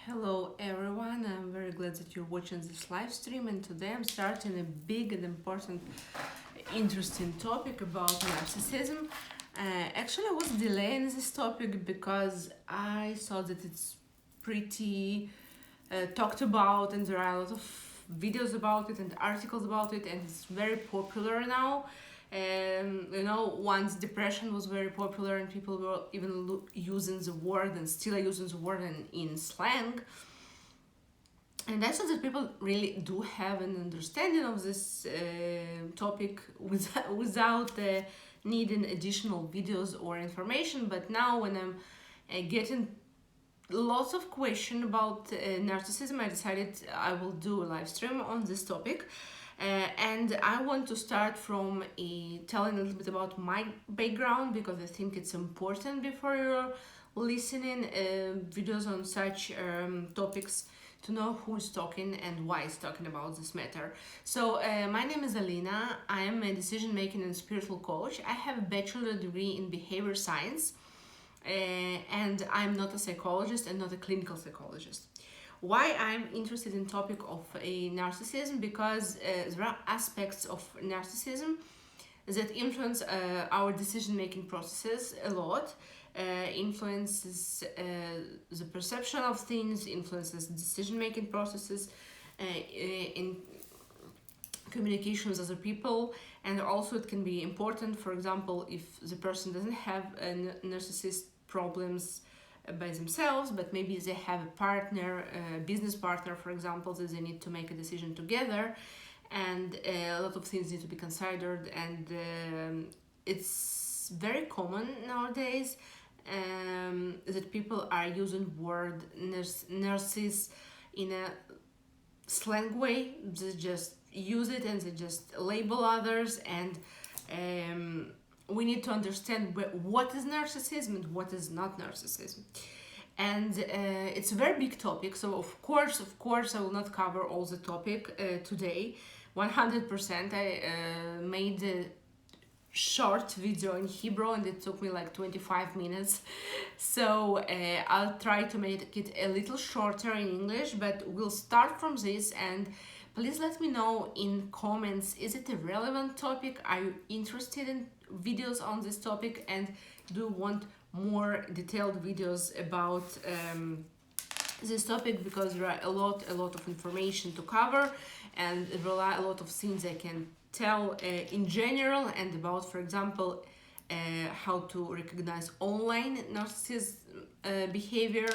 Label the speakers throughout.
Speaker 1: Hello everyone, I'm very glad that you're watching this live stream, and today I'm starting a big and important interesting topic about narcissism. Actually, I was delaying this topic because I saw that it's pretty talked about, and there are a lot of videos about it and articles about it, and it's very popular now. Once depression was very popular and people were even using the word and still are using the word in slang. And I thought that people really do have an understanding of this topic without needing additional videos or information. But now when I'm getting lots of questions about narcissism, I decided I will do a live stream on this topic. And I want to start from telling a little bit about my background, because I think it's important before you're listening videos on such topics to know who's talking and why he's talking about this matter. So my name is Alina. I am a decision-making and spiritual coach. I have a bachelor degree in behavior science, and I'm not a psychologist and not a clinical psychologist. Why I'm interested in topic of a narcissism? Because there are aspects of narcissism that influence our decision-making processes a lot, influences the perception of things, influences decision-making processes in communication with other people, and also it can be important, for example, if the person doesn't have narcissist problems by themselves, but maybe they have a partner, a business partner, for example, that they need to make a decision together, and a lot of things need to be considered. And it's very common nowadays that people are using word narcissist in a slang way. They just use it and they just label others, and we need to understand what is narcissism and what is not narcissism. And it's a very big topic, so of course I will not cover all the topic today 100%. I made a short video in Hebrew and it took me like 25 minutes, so I'll try to make it a little shorter in English, but we'll start from this. And please let me know in comments, is it a relevant topic? Are you interested in videos on this topic, and do you want more detailed videos about this topic? Because there are a lot of information to cover, and there are a lot of things I can tell in general, and about, for example, how to recognize online narcissist behavior.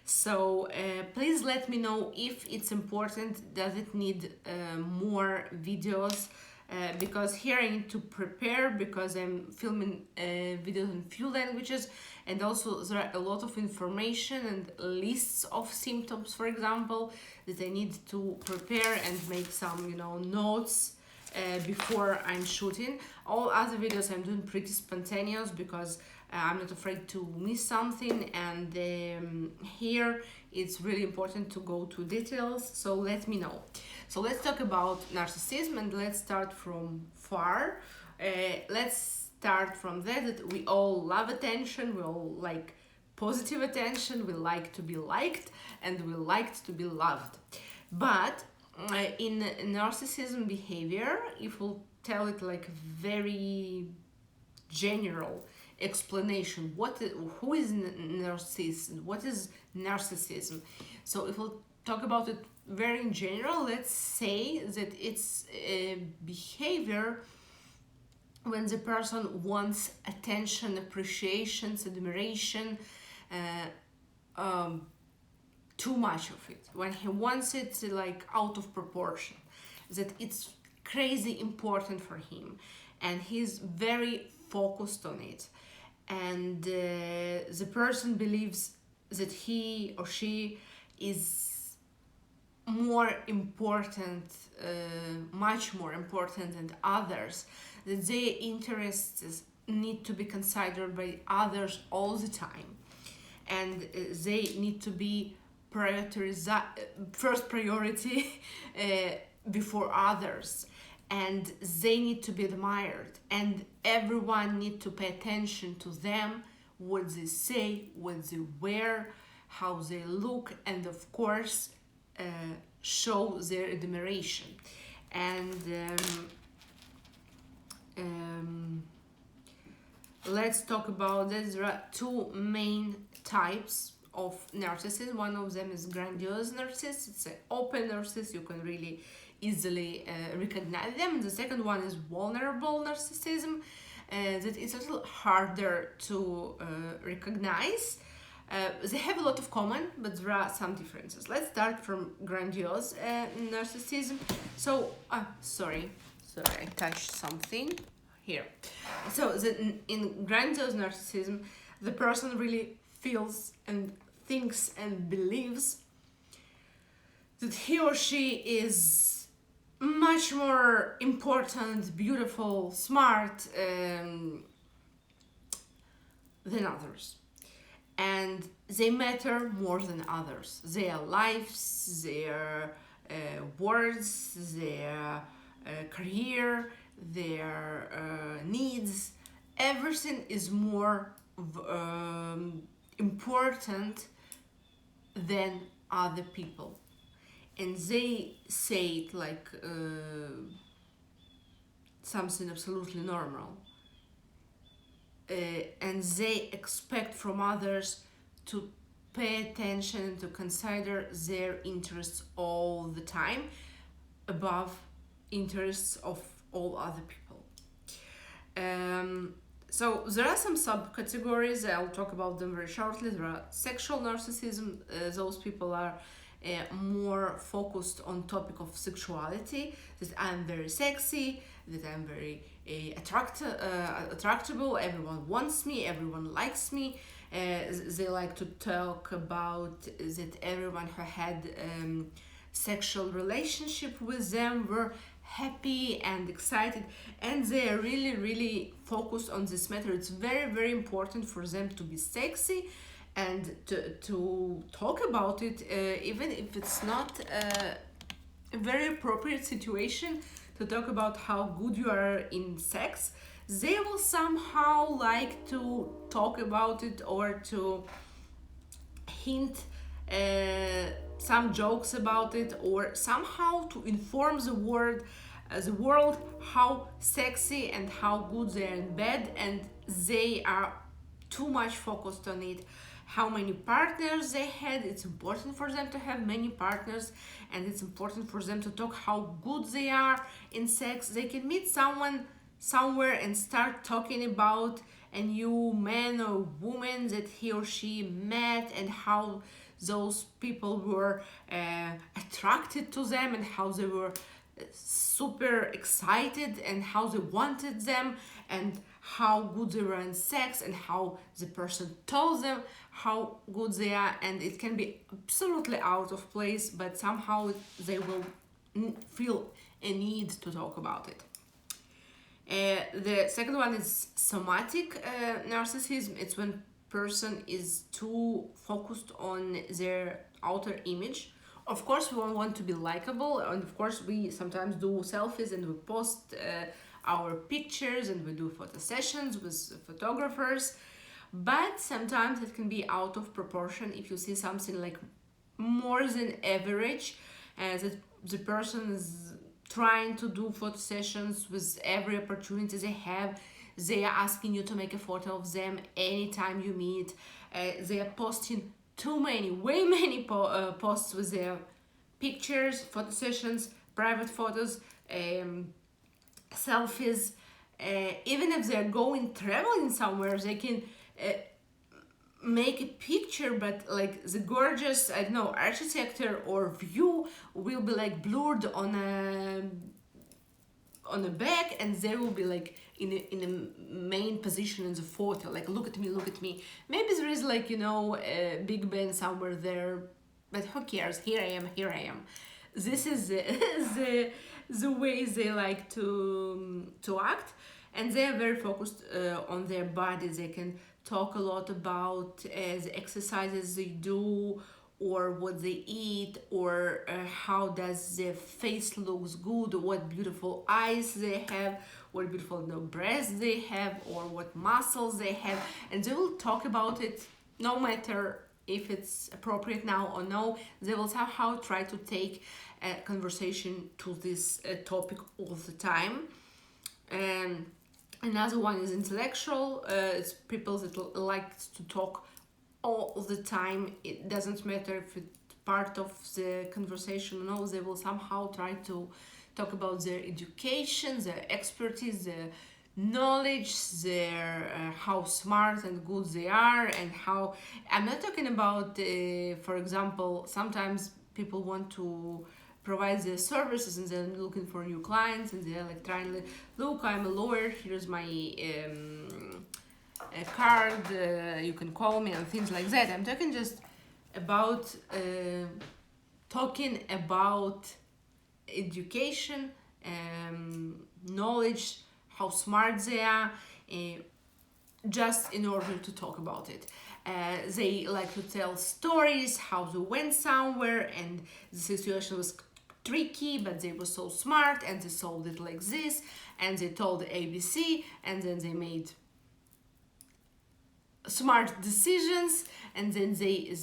Speaker 1: So please let me know if it's important. Does it need more videos? Because here I need to prepare, because I'm filming videos in few languages, and also there are a lot of information and lists of symptoms, for example, that I need to prepare and make some notes before I'm shooting. All other videos I'm doing pretty spontaneous, because I'm not afraid to miss something, and here it's really important to go to details, so let me know. So let's talk about narcissism, and let's start from far. Let's start from that we all love attention, we all like positive attention, we like to be liked, and we like to be loved. But in narcissism behavior, if we'll tell it like very general explanation, who is narcissist, what is narcissism? So if we'll talk about it very in general, let's say that it's a behavior when the person wants attention, appreciation, admiration, too much of it, when he wants it like out of proportion, that it's crazy important for him and he's very focused on it, and the person believes that he or she is more important, much more important than others, that their interests need to be considered by others all the time, and they need to be first priority before others, and they need to be admired, and everyone need to pay attention to them, what they say, what they wear, how they look, and of course show their admiration. And let's talk about this. There are two main types of narcissists. One of them is grandiose narcissist. It's an open narcissist. You can really easily recognize them. The second one is vulnerable narcissism. That is a little harder to recognize. They have a lot of common, but there are some differences. Let's start from grandiose narcissism. So, sorry, I touched something here. So, in grandiose narcissism, the person really feels and thinks and believes that he or she is much more important, beautiful, smart than others. And they matter more than others. Their lives, their words, their career, their needs, everything is more important than other people. And they say it like something absolutely normal. And they expect from others to pay attention, to consider their interests all the time above interests of all other people. So there are some subcategories. I'll talk about them very shortly. There are sexual narcissism. Those people are more focused on topic of sexuality, that I'm very sexy, that I'm very attractable, everyone wants me, everyone likes me. They like to talk about that everyone who had sexual relationship with them were happy and excited, and they are really focused on this matter. It's very important for them to be sexy and to talk about it, even if it's not a very appropriate situation to talk about how good you are in sex. They will somehow like to talk about it or to hint some jokes about it, or somehow to inform the world how sexy and how good they are in bed, and they are too much focused on it. How many partners they had, it's important for them to have many partners, and it's important for them to talk how good they are in sex. They can meet someone somewhere and start talking about a new man or woman that he or she met, and how those people were attracted to them, and how they were super excited, and how they wanted them, and how good they were in sex, and how the person told them how good they are. And it can be absolutely out of place, but somehow they will feel a need to talk about it. The second one is somatic narcissism. It's when person is too focused on their outer image. Of course, we want to be likable, and of course we sometimes do selfies and we post our pictures, and we do photo sessions with photographers, but sometimes it can be out of proportion. If you see something like more than average, that the person is trying to do photo sessions with every opportunity they have, they are asking you to make a photo of them anytime you meet. They are posting way many posts with their pictures, photo sessions, private photos, selfies. Even if they're traveling somewhere, they can make a picture, but like the gorgeous, I don't know, architecture or view will be like blurred on a back, and they will be like in a main position in the photo, like look at me. Maybe there is like, you know, a Big Ben somewhere there, but who cares? Here I am. This is the way they like to act, and they are very focused on their body. They can talk a lot about the exercises they do, or what they eat, or how does their face looks good, what beautiful eyes they have, what beautiful breasts they have, or what muscles they have, and they will talk about it no matter if it's appropriate now or no. They will somehow try to take a conversation to this topic all the time. And another one is intellectual. It's people that like to talk all the time. It doesn't matter if it's part of the conversation or no. They will somehow try to talk about their education, their expertise, their knowledge, their how smart and good they are, and how I'm not talking about for example, sometimes people want to provide their services and they're looking for new clients and they're like trying to look, I'm a lawyer, here's my a card, you can call me, and things like that. I'm talking just about talking about education, knowledge, how smart they are, just in order to talk about it. They like to tell stories, how they went somewhere and the situation was tricky, but they were so smart and they solved it like this, and they told the ABC, and then they made smart decisions, and then they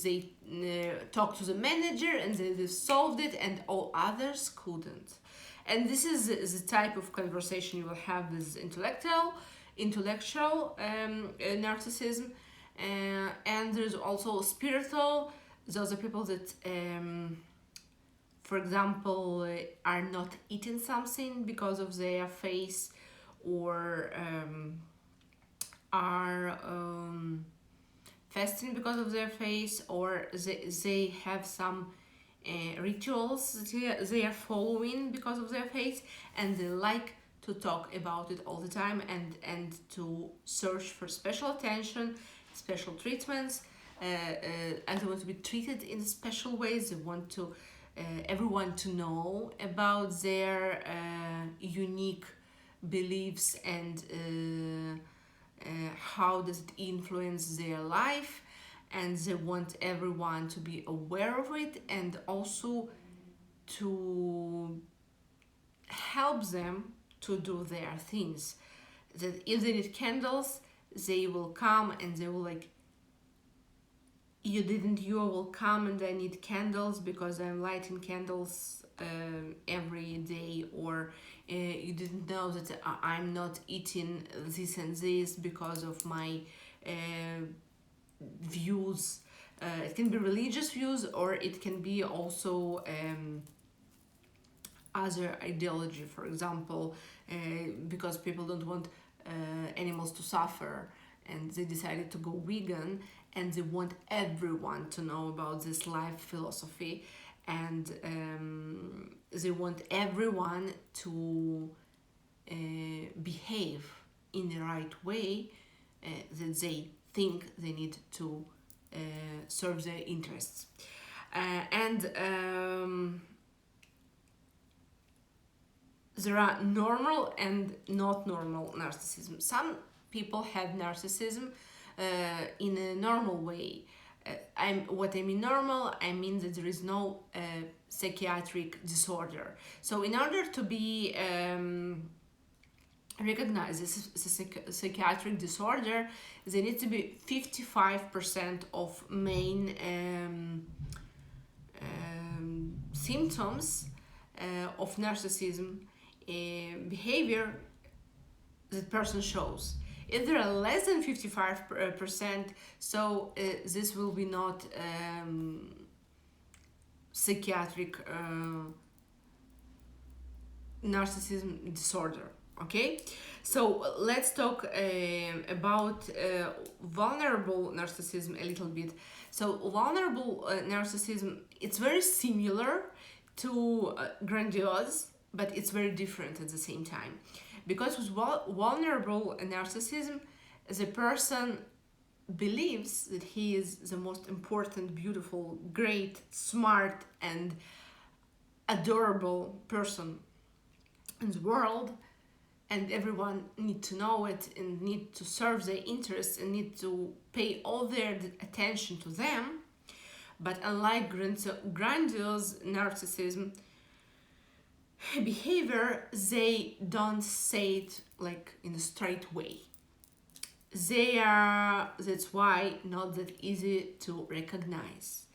Speaker 1: talked to the manager and they solved it, and all others couldn't. And this is the type of conversation you will have with intellectual narcissism. And there's also spiritual. Those are people that for example are not eating something because of their face, or are fasting because of their face, or they have some rituals that they are following because of their face, and they like to talk about it all the time, and to search for special attention, special treatments, and they want to be treated in special ways. They want to everyone to know about their unique beliefs and how does it influence their life, and they want everyone to be aware of it, and also to help them to do their things. That if they need candles, they will come and they will like, you will come and I need candles because I'm lighting candles every day, or you didn't know that I'm not eating this and this because of my views. It can be religious views, or it can be also other ideology, for example, because people don't want animals to suffer and they decided to go vegan, and they want everyone to know about this life philosophy, and they want everyone to behave in the right way that they think they need to serve their interests. And there are normal and not normal narcissism. Some people have narcissism in a normal way. What I mean normal, I mean that there is no psychiatric disorder. So in order to be recognized as a psychiatric disorder, there needs to be 55% of main symptoms of narcissism behavior that person shows. If there are less than 55%, so this will be not psychiatric narcissism disorder. Okay, so let's talk about vulnerable narcissism a little bit. So vulnerable narcissism, it's very similar to grandiose, but it's very different at the same time. Because with vulnerable narcissism, the person believes that he is the most important, beautiful, great, smart, and adorable person in the world, and everyone need to know it and need to serve their interests and need to pay all their attention to them. But unlike grandiose narcissism behavior, they don't say it like in a straight way. that's why not that easy to recognize.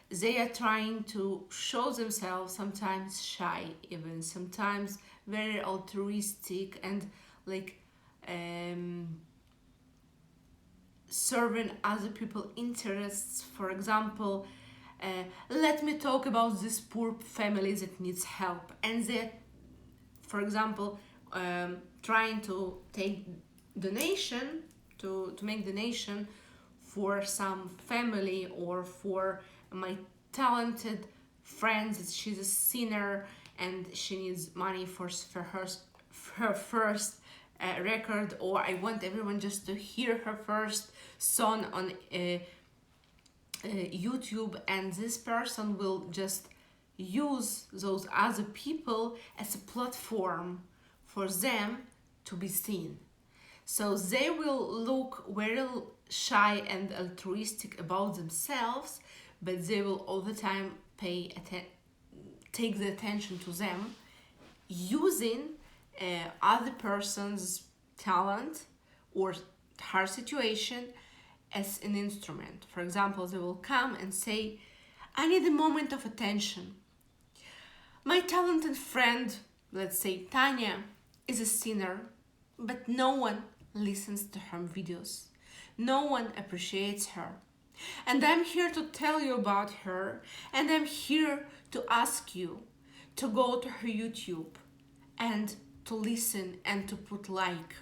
Speaker 1: They are trying to show themselves, sometimes shy, even sometimes very altruistic and like serving other people's interests. For example, let me talk about this poor family that needs help, and they, for example, trying to take donation to make donation for some family or for my talented friend that she's a singer and she needs money for her first record, or I want everyone just to hear her first song on YouTube, and this person will just use those other people as a platform for them to be seen. So they will look very shy and altruistic about themselves, but they will all the time take the attention to them, using other person's talent or her situation as an instrument. For example, they will come and say, I need a moment of attention. My talented friend, let's say Tanya, is a singer, but no one listens to her videos. No one appreciates her. And I'm here to tell you about her, and I'm here to ask you to go to her YouTube and to listen and to put like.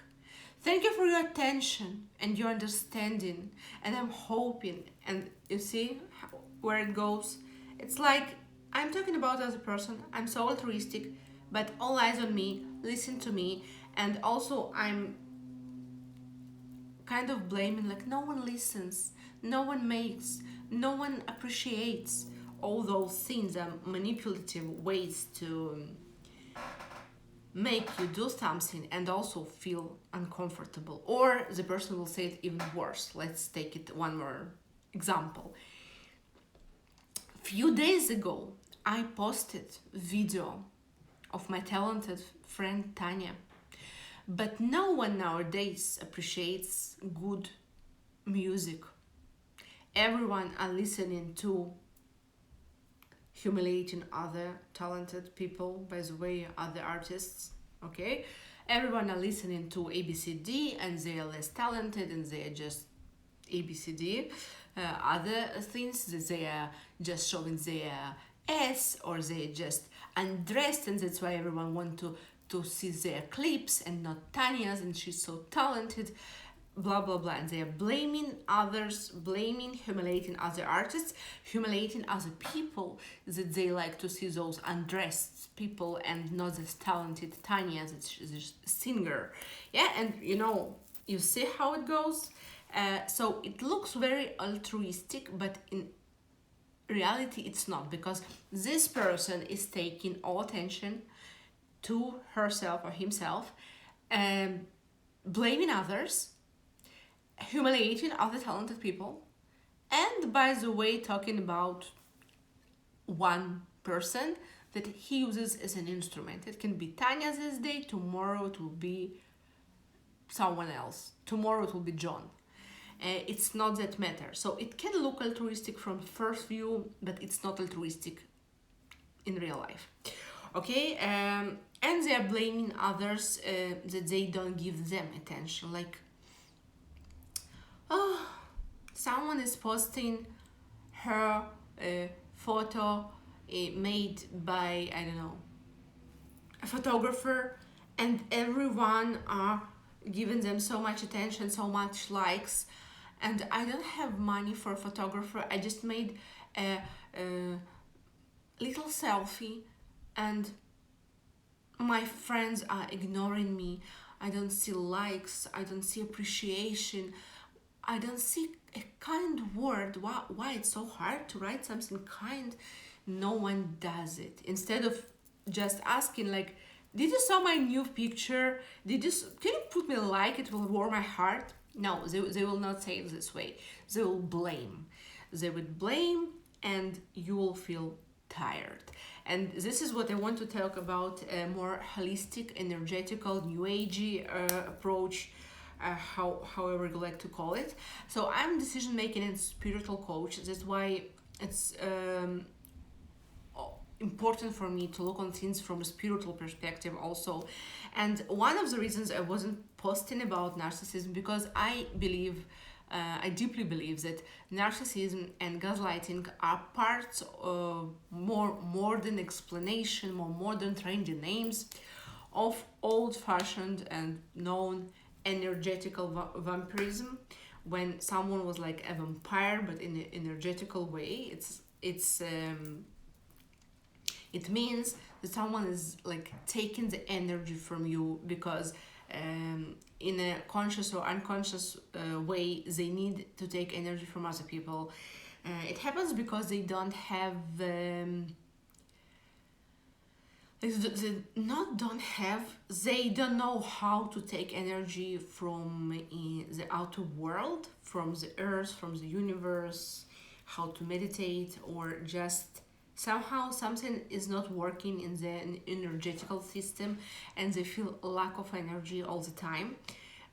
Speaker 1: Thank you for your attention and your understanding, and I'm hoping, and you see where it goes? It's like I'm talking about as a person, I'm so altruistic, but all eyes on me, listen to me, and also I'm kind of blaming, like no one listens, no one makes, no one appreciates. All those things are manipulative ways to make you do something and also feel uncomfortable. Or the person will say it even worse. Let's take it one more example. Few days ago, I posted a video of my talented friend Tanya, but no one nowadays appreciates good music. Everyone are listening to humiliating other talented people, by the way, other artists, okay? Everyone are listening to ABCD and they are less talented and they are just ABCD. Other things that they are just showing their ass or they are just undressed, and that's why everyone want to see their clips and not Tanya's, and she's so talented, blah blah blah. And they are blaming others, humiliating other artists, humiliating other people that they like to see, those undressed people, and not this talented Tanya that she's a singer. Yeah, and you see how it goes. So it looks very altruistic, but in reality it's not, because this person is taking all attention to herself or himself, blaming others, humiliating other talented people, and by the way, talking about one person that he uses as an instrument. It can be Tanya this day, tomorrow it will be someone else, tomorrow it will be John. It's not that matter. So it can look altruistic from first view, but it's not altruistic in real life. Okay, and they are blaming others that they don't give them attention. Like, oh, someone is posting her photo made by, I don't know, a photographer, and everyone are giving them so much attention, so much likes, and I don't have money for a photographer. I just made a little selfie and my friends are ignoring me. I don't see likes, I don't see appreciation, I don't see a kind word. Why it's so hard to write something kind? No one does it. Instead of just asking, like, did you saw my new picture? Can you put me a like? It will warm my heart. No, they will not say it this way. They will blame. They would blame, and you will feel tired. And this is what I want to talk about, a more holistic, energetical, new agey approach however you like to call it. So I'm decision making and spiritual coach. That's why it's important for me to look on things from a spiritual perspective also. And one of the reasons I wasn't posting about narcissism, because I deeply believe that narcissism and gaslighting are parts of more modern explanation, more modern trendy names of old-fashioned and known energetical vampirism, when someone was like a vampire but in an energetical way. It means that someone is like taking the energy from you because in a conscious or unconscious way they need to take energy from other people. It happens because they don't have they don't know how to take energy from the outer world, from the earth, from the universe, how to meditate, or just somehow something is not working in the energetical system and they feel lack of energy all the time.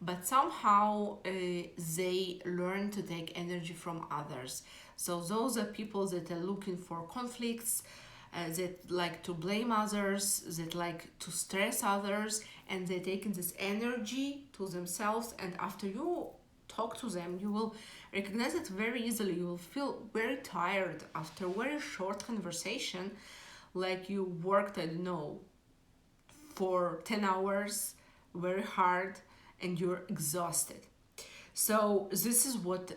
Speaker 1: But somehow they learn to take energy from others. So those are people that are looking for conflicts, that like to blame others, that like to stress others, and they're taking this energy to themselves. And after you talk to them, you will recognize it very easily. You will feel very tired after a very short conversation, like you worked, I don't know, for 10 hours, very hard, and you're exhausted. So this is what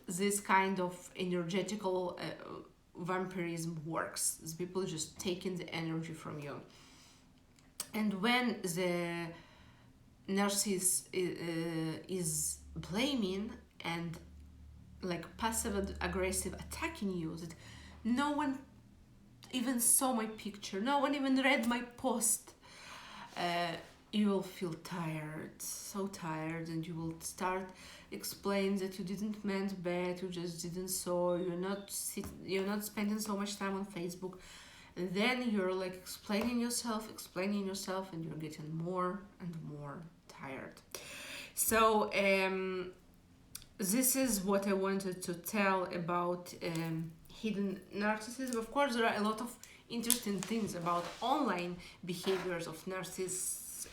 Speaker 1: this kind of energetical vampirism works. Is people just taking the energy from you. And when the narcissist is blaming and like passive aggressive attacking you, that no one even saw my picture, no one even read my post, you will feel tired, so tired, and you will start explain that you didn't meant bad, you just didn't saw, you're not spending so much time on Facebook. And then you're like explaining yourself, and you're getting more and more tired. So this is what I wanted to tell about hidden narcissism. Of course, there are a lot of interesting things about online behaviors of narcissists,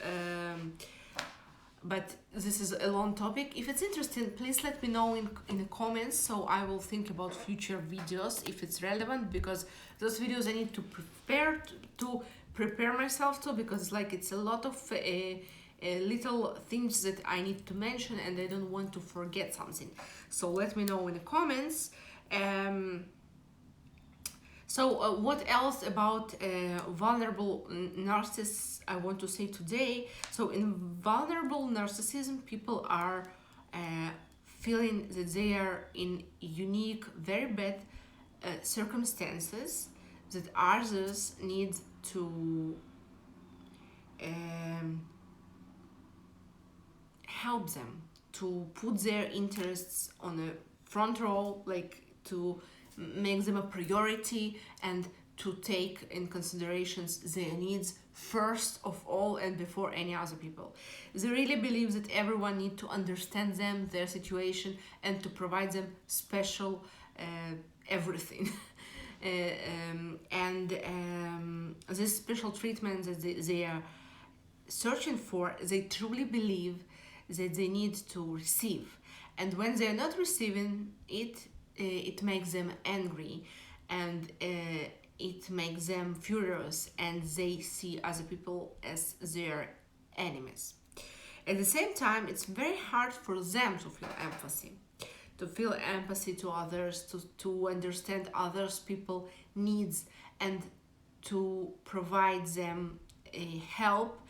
Speaker 1: but this is a long topic. If it's interesting, please let me know in the comments, so I will think about future videos if it's relevant, because those videos I need to prepare myself to, because like it's a lot of little things that I need to mention and I don't want to forget something. So let me know in the comments. So what else about vulnerable narcissists I want to say today? So in vulnerable narcissism, people are feeling that they are in unique, very bad circumstances, that others need to help them, to put their interests on a front row, like to make them a priority and to take in considerations their needs first of all and before any other people. They really believe that everyone needs to understand them, their situation, and to provide them special everything. This special treatment that they are searching for, they truly believe that they need to receive. And when they are not receiving it, it makes them angry, and it makes them furious, and they see other people as their enemies. At the same time, it's very hard for them to feel empathy to others, to understand others people's needs, and to provide them help,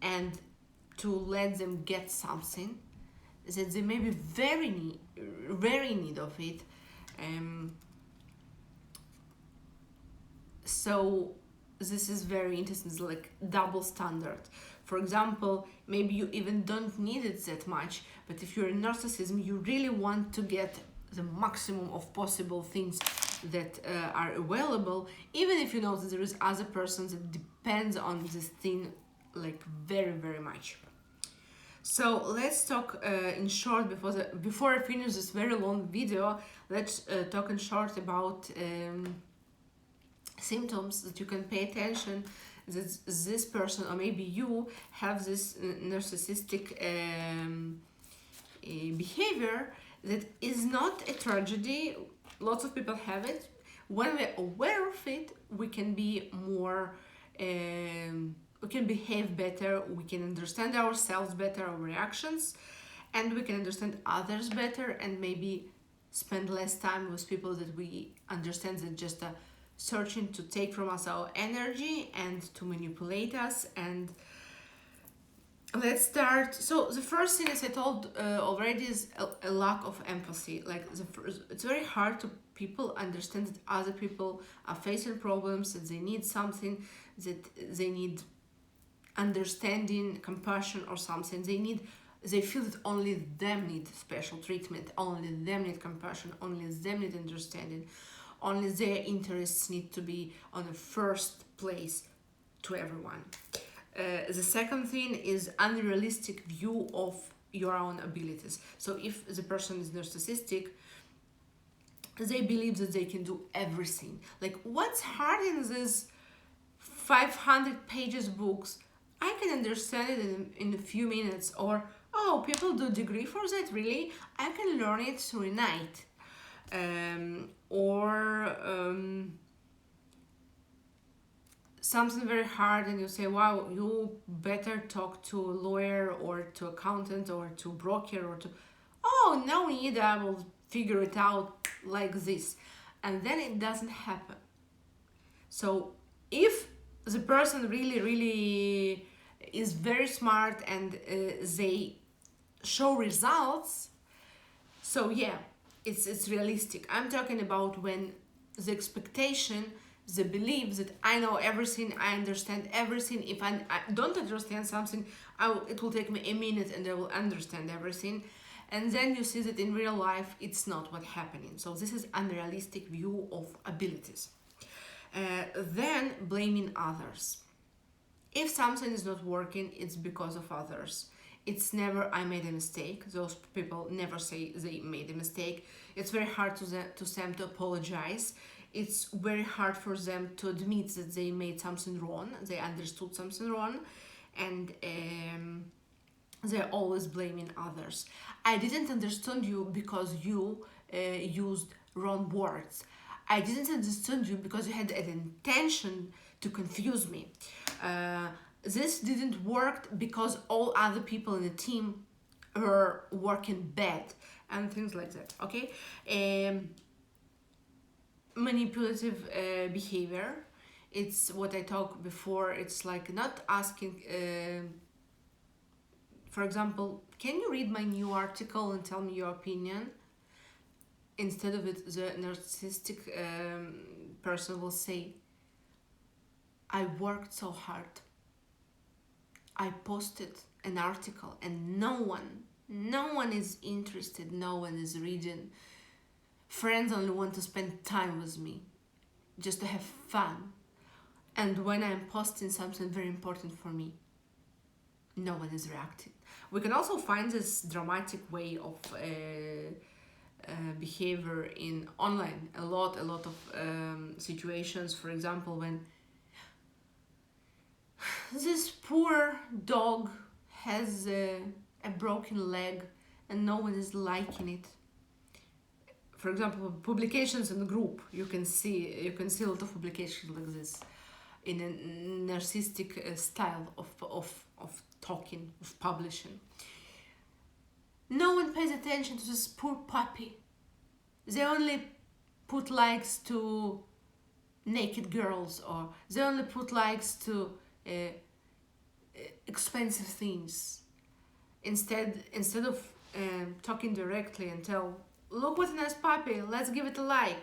Speaker 1: and to let them get something that they may be very need of it. So this is very interesting. It's like double standard. For example, maybe you even don't need it that much, but if you're in narcissism, you really want to get the maximum of possible things that are available, even if you know that there is other persons that depends on this thing like very, very much. So let's talk in short before I finish this very long video. Let's talk in short about symptoms that you can pay attention that this person or maybe you have this narcissistic behavior that is not a tragedy. Lots of people have it. When we're aware of it, we can be more we can behave better, we can understand ourselves better, our reactions, and we can understand others better, and maybe spend less time with people that we understand that just searching to take from us our energy and to manipulate us. And let's start. So the first thing, as I told already, is a lack of empathy. Like it's very hard to people understand that other people are facing problems, that they need something, that they need understanding, compassion, or something. They feel that only them need special treatment, only them need compassion, only them need understanding, only their interests need to be on the first place to everyone. The second thing is unrealistic view of your own abilities. So if the person is narcissistic, they believe that they can do everything. Like, what's hard in these 500 pages books? I can understand it in a few minutes. Or, oh, people do degree for that, really? I can learn it through a night. Something very hard and you say, wow, you better talk to a lawyer or to accountant or to broker or to, oh, no need, I will figure it out like this. And then it doesn't happen. So if the person really is very smart and they show results, so yeah, it's realistic. I'm talking about when the expectation, the belief that I know everything, I understand everything. If I don't understand something, it will take me a minute and I will understand everything. And then you see that in real life, it's not what's happening. So this is unrealistic view of abilities. Then blaming others. If something is not working, it's because of others. It's never, I made a mistake. Those people never say they made a mistake. It's very hard to them to apologize. It's very hard for them to admit that they made something wrong, they understood something wrong, and they're always blaming others. I didn't understand you because you used wrong words. I didn't understand you because you had an intention to confuse me. This didn't work because all other people in the team were working bad, and things like that, okay? Manipulative behavior, it's what I talked before. It's like not asking, for example, can you read my new article and tell me your opinion? Instead of it, the narcissistic person will say, I worked so hard, I posted an article and no one is interested, no one is reading. Friends only want to spend time with me, just to have fun. And when I'm posting something very important for me, no one is reacting. We can also find this dramatic way of behavior in online. A lot of situations. For example, when this poor dog has a broken leg and no one is liking it. For example, publications in the group, you can see a lot of publications like this in a narcissistic style of talking, of publishing. No one pays attention to this poor puppy. They only put likes to naked girls, or they only put likes to expensive things. Instead of talking directly and tell, look what a nice puppy, let's give it a like.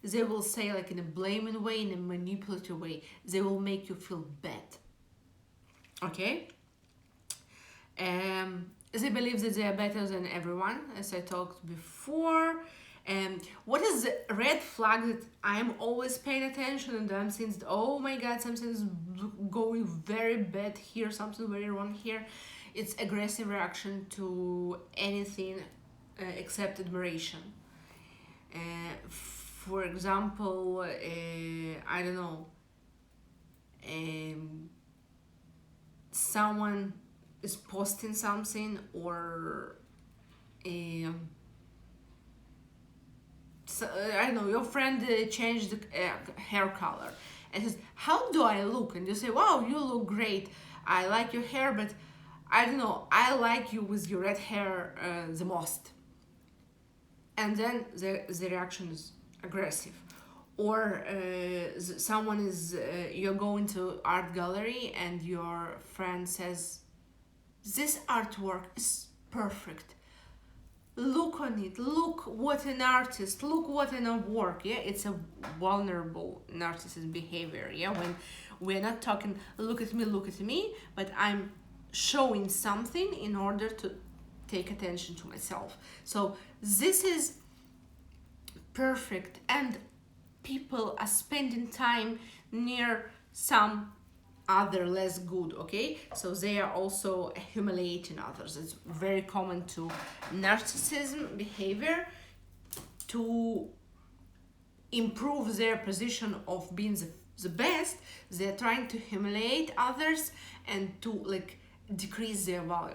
Speaker 1: They will say, like, in a blaming way, in a manipulative way. They will make you feel bad. Okay? They believe that they are better than everyone, as I talked before. What is the red flag that I'm always paying attention and I'm saying, oh my god, something's going very bad here, something very wrong here, it's aggressive reaction to anything except admiration. For example, I don't know, someone is posting something, or so, I don't know, your friend changed the hair color and says, how do I look? And you say, wow, you look great, I like your hair, but I don't know, I like you with your red hair the most. And then the reaction is aggressive. Or someone is, you're going to art gallery and your friend says, this artwork is perfect, look on it, look what an artist, look what an work. Yeah, it's a vulnerable narcissist behavior. Yeah, when we're not talking look at me, but I'm showing something in order to take attention to myself. So this is perfect, and people are spending time near some other less good. Okay, so they are also humiliating others. It's very common to narcissism behavior to improve their position of being the best. They're trying to humiliate others and to like decrease their value.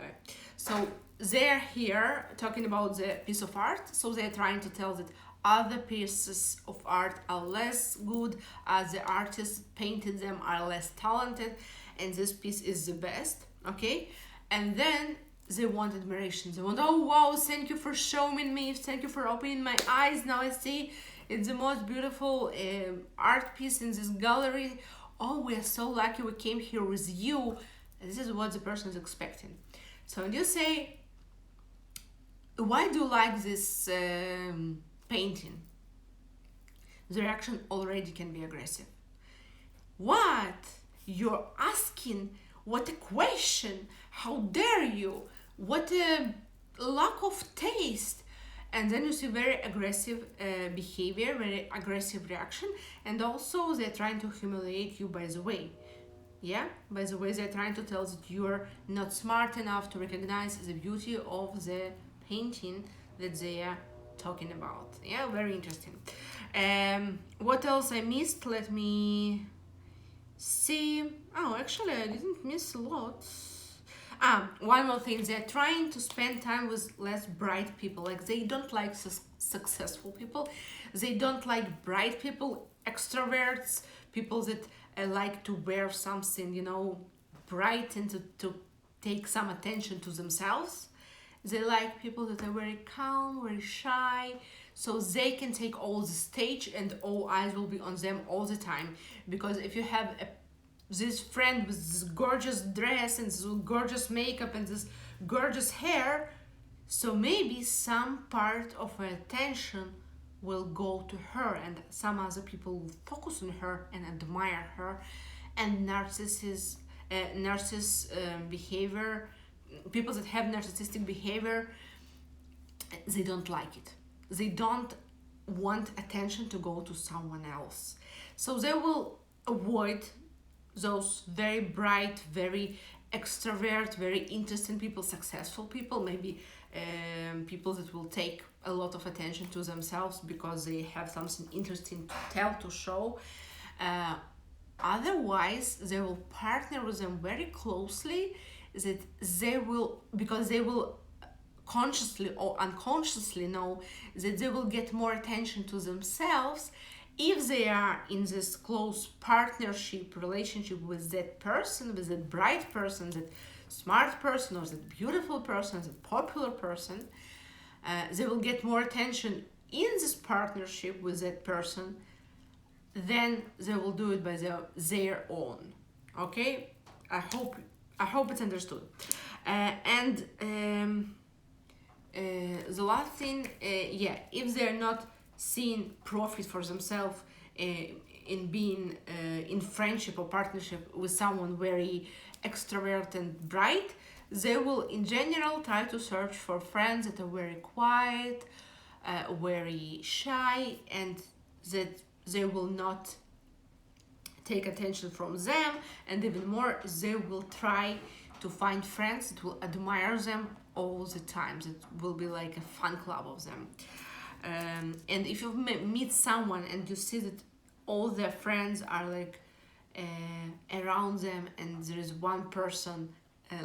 Speaker 1: So they're here talking about the piece of art, so they're trying to tell that other pieces of art are less good, as the artist painted them are less talented, and this piece is the best. Okay, and then they want admiration. They want, oh wow, thank you for showing me, thank you for opening my eyes, now I see it's the most beautiful art piece in this gallery. Oh, we are so lucky we came here with you. And this is what the person is expecting. So when you say, why do you like this painting? The reaction already can be aggressive. What? You're asking? What a question! How dare you? What a lack of taste! And then you see very aggressive behavior, very aggressive reaction, and also they're trying to humiliate you, by the way. Yeah, by the way, they're trying to tell that you're not smart enough to recognize the beauty of the painting that they are talking about. Yeah, very interesting. What else I missed? Let me see. Oh, actually, I didn't miss a lot. One more thing, they're trying to spend time with less bright people. Like, they don't like successful people, they don't like bright people, extroverts, people that like to wear something, you know, bright, and to take some attention to themselves. They like people that are very calm, very shy, so they can take all the stage and all eyes will be on them all the time. Because if you have this friend with this gorgeous dress and this gorgeous makeup and this gorgeous hair, so maybe some part of her attention will go to her, and some other people will focus on her and admire her. And narcissist behavior, people that have narcissistic behavior, they don't like it. They don't want attention to go to someone else, so they will avoid those very bright, very extrovert, very interesting people, successful people, maybe people that will take a lot of attention to themselves because they have something interesting to tell, to show. Otherwise, they will partner with them very closely, that they will, because they will consciously or unconsciously know that they will get more attention to themselves if they are in this close partnership relationship with that person, with that bright person, that smart person, or that beautiful person, that popular person. They will get more attention in this partnership with that person, then they will do it by their own. Okay, I hope it's understood. And the last thing, if they're not seeing profit for themselves in being in friendship or partnership with someone very extrovert and bright, they will in general try to search for friends that are very quiet, very shy, and that they will not take attention from them. And even more, they will try to find friends that will admire them all the time. It will be like a fan club of them. And if you meet someone and you see that all their friends are like around them and there is one person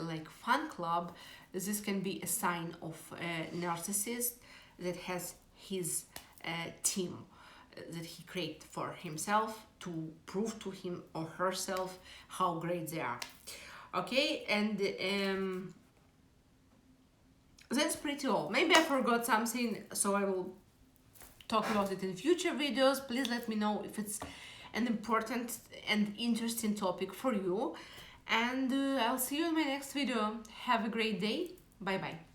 Speaker 1: like fan club, this can be a sign of a narcissist that has his team that he created for himself to prove to him or herself how great they are. Okay, and that's pretty all. Maybe I forgot something, so I will talk about it in future videos. Please let me know if it's an important and interesting topic for you. And I'll see you in my next video. Have a great day. Bye bye.